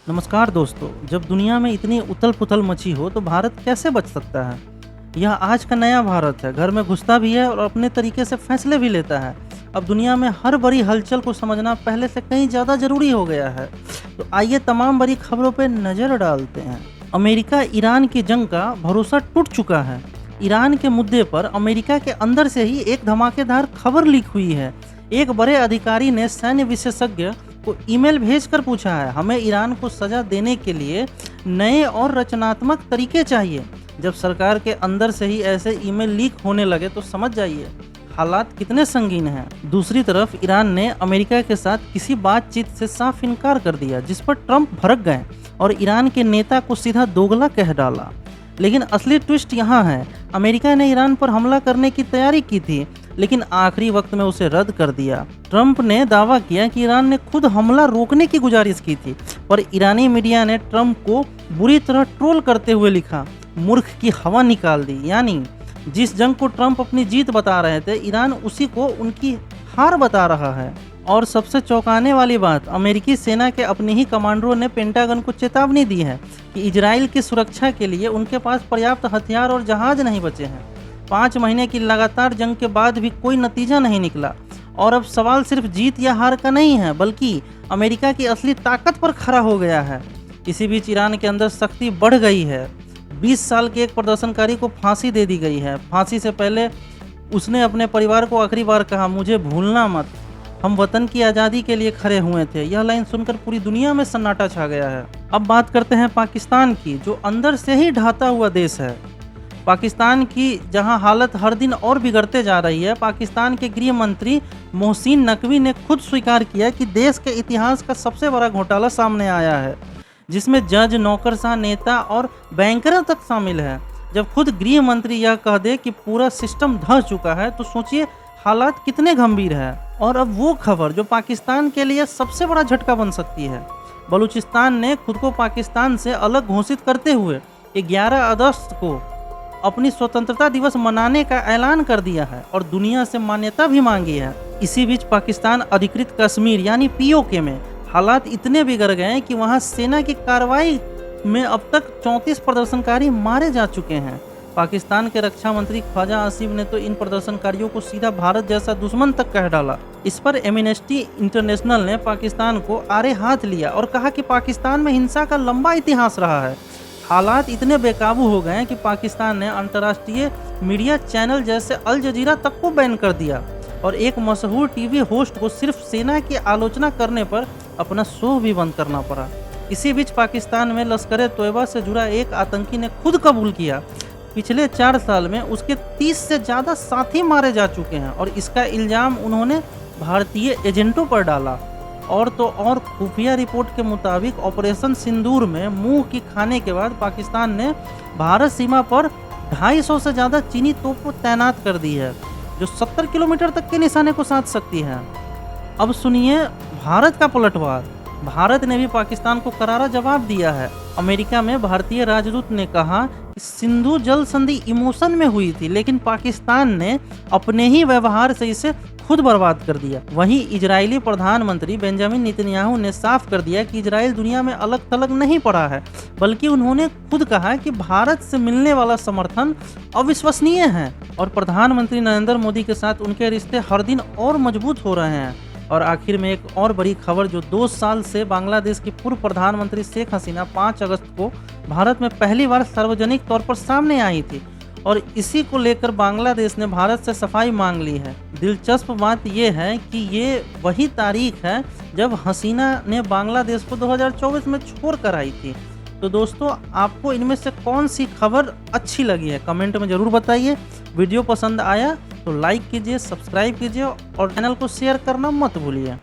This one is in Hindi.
नमस्कार दोस्तों। जब दुनिया में इतनी उथल-पुथल मची हो तो भारत कैसे बच सकता है? यह आज का नया भारत है, घर में घुसता भी है और अपने तरीके से फैसले भी लेता है। अब दुनिया में हर बड़ी हलचल को समझना पहले से कहीं ज़्यादा ज़रूरी हो गया है। तो आइए तमाम बड़ी खबरों पे नज़र डालते हैं। अमेरिका ईरान की जंग का भरोसा टूट चुका है। ईरान के मुद्दे पर अमेरिका के अंदर से ही एक धमाकेदार खबर लीक हुई है। एक बड़े अधिकारी ने सैन्य विशेषज्ञ को ईमेल भेजकर पूछा है, हमें ईरान को सजा देने के लिए नए और रचनात्मक तरीके चाहिए। जब सरकार के अंदर से ही ऐसे ईमेल लीक होने लगे तो समझ जाइए हालात कितने संगीन हैं। दूसरी तरफ ईरान ने अमेरिका के साथ किसी बातचीत से साफ इनकार कर दिया, जिस पर ट्रंप भड़क गए और ईरान के नेता को सीधा दोगला कह डाला। लेकिन असली ट्विस्ट यहाँ है, अमेरिका ने ईरान पर हमला करने की तैयारी की थी, लेकिन आखिरी वक्त में उसे रद्द कर दिया। ट्रंप ने दावा किया कि ईरान ने खुद हमला रोकने की गुजारिश की थी, पर ईरानी मीडिया ने ट्रंप को बुरी तरह ट्रोल करते हुए लिखा, मूर्ख की हवा निकाल दी। यानी जिस जंग को ट्रंप अपनी जीत बता रहे थे, ईरान उसी को उनकी हार बता रहा है। और सबसे चौंकाने वाली बात, अमेरिकी सेना के अपने ही कमांडरों ने पेंटागन को चेतावनी दी है कि इजराइल की सुरक्षा के लिए उनके पास पर्याप्त हथियार और जहाज नहीं बचे हैं। 5 महीने की लगातार जंग के बाद भी कोई नतीजा नहीं निकला और अब सवाल सिर्फ जीत या हार का नहीं है, बल्कि अमेरिका की असली ताकत पर खड़ा हो गया है। इसी बीच ईरान के अंदर सख्ती बढ़ गई है। 20 साल के एक प्रदर्शनकारी को फांसी दे दी गई है। फांसी से पहले उसने अपने परिवार को आखिरी बार कहा, मुझे भूलना मत, हम वतन की आज़ादी के लिए खड़े हुए थे। यह लाइन सुनकर पूरी दुनिया में सन्नाटा छा गया है। अब बात करते हैं पाकिस्तान की, जो अंदर से ही ढहता हुआ देश है। पाकिस्तान की जहां हालत हर दिन और बिगड़ते जा रही है। पाकिस्तान के गृह मंत्री मोहसिन नकवी ने खुद स्वीकार किया कि देश के इतिहास का सबसे बड़ा घोटाला सामने आया है, जिसमें जज, नौकरशाह, नेता और बैंकरों तक शामिल है। जब खुद गृह मंत्री यह कह दे कि पूरा सिस्टम धंस चुका है, तो सोचिए हालात कितने गंभीर है। और अब वो खबर जो पाकिस्तान के लिए सबसे बड़ा झटका बन सकती है। बलूचिस्तान ने खुद को पाकिस्तान से अलग घोषित करते हुए 11 अगस्त को अपनी स्वतंत्रता दिवस मनाने का ऐलान कर दिया है और दुनिया से मान्यता भी मांगी है। इसी बीच पाकिस्तान अधिकृत कश्मीर यानी पीओके में हालात इतने बिगड़ गए हैं कि वहां सेना की कार्रवाई में अब तक 34 प्रदर्शनकारी मारे जा चुके हैं। पाकिस्तान के रक्षा मंत्री ख्वाजा आसिफ ने तो इन प्रदर्शनकारियों को सीधा भारत जैसा दुश्मन तक कह डाला। इस पर एमनेस्टी इंटरनेशनल ने पाकिस्तान को आड़े हाथ लिया और कहा कि पाकिस्तान में हिंसा का लंबा इतिहास रहा है। हालात इतने बेकाबू हो गए हैं कि पाकिस्तान ने अंतर्राष्ट्रीय मीडिया चैनल जैसे अल जजीरा तक को बैन कर दिया और एक मशहूर टीवी होस्ट को सिर्फ सेना की आलोचना करने पर अपना शो भी बंद करना पड़ा। इसी बीच पाकिस्तान में लश्कर तोयबा से जुड़ा एक आतंकी ने खुद कबूल किया पिछले 4 साल में उसके 30 से ज़्यादा साथी मारे जा चुके हैं और इसका इल्ज़ाम उन्होंने भारतीय एजेंटों पर डाला। और तो और खुफिया रिपोर्ट के मुताबिक ऑपरेशन सिंदूर में मुंह की खाने के बाद पाकिस्तान ने भारत सीमा पर 250 से ज़्यादा चीनी तोप तैनात कर दी है, जो 70 किलोमीटर तक के निशाने को साध सकती है। अब सुनिए भारत का पलटवार। भारत ने भी पाकिस्तान को करारा जवाब दिया है। अमेरिका में भारतीय राजदूत ने कहा कि सिंधु जल संधि इमोशन में हुई थी, लेकिन पाकिस्तान ने अपने ही व्यवहार से इसे खुद बर्बाद कर दिया। वहीं इजरायली प्रधानमंत्री बेंजामिन नेतन्याहू ने साफ कर दिया कि इजराइल दुनिया में अलग थलग नहीं पड़ा है, बल्कि उन्होंने खुद कहा कि भारत से मिलने वाला समर्थन अविश्वसनीय है और प्रधानमंत्री नरेंद्र मोदी के साथ उनके रिश्ते हर दिन और मजबूत हो रहे हैं। और आखिर में एक और बड़ी खबर, जो 2 साल से बांग्लादेश की पूर्व प्रधानमंत्री शेख हसीना 5 अगस्त को भारत में पहली बार सार्वजनिक तौर पर सामने आई थी और इसी को लेकर बांग्लादेश ने भारत से सफाई मांग ली है। दिलचस्प बात यह है कि ये वही तारीख है जब हसीना ने बांग्लादेश को 2024 में छोड़ कर आई थी। तो दोस्तों, आपको इनमें से कौन सी खबर अच्छी लगी है, कमेंट में ज़रूर बताइए। वीडियो पसंद आया तो लाइक कीजिए, सब्सक्राइब कीजिए और चैनल को शेयर करना मत भूलिए।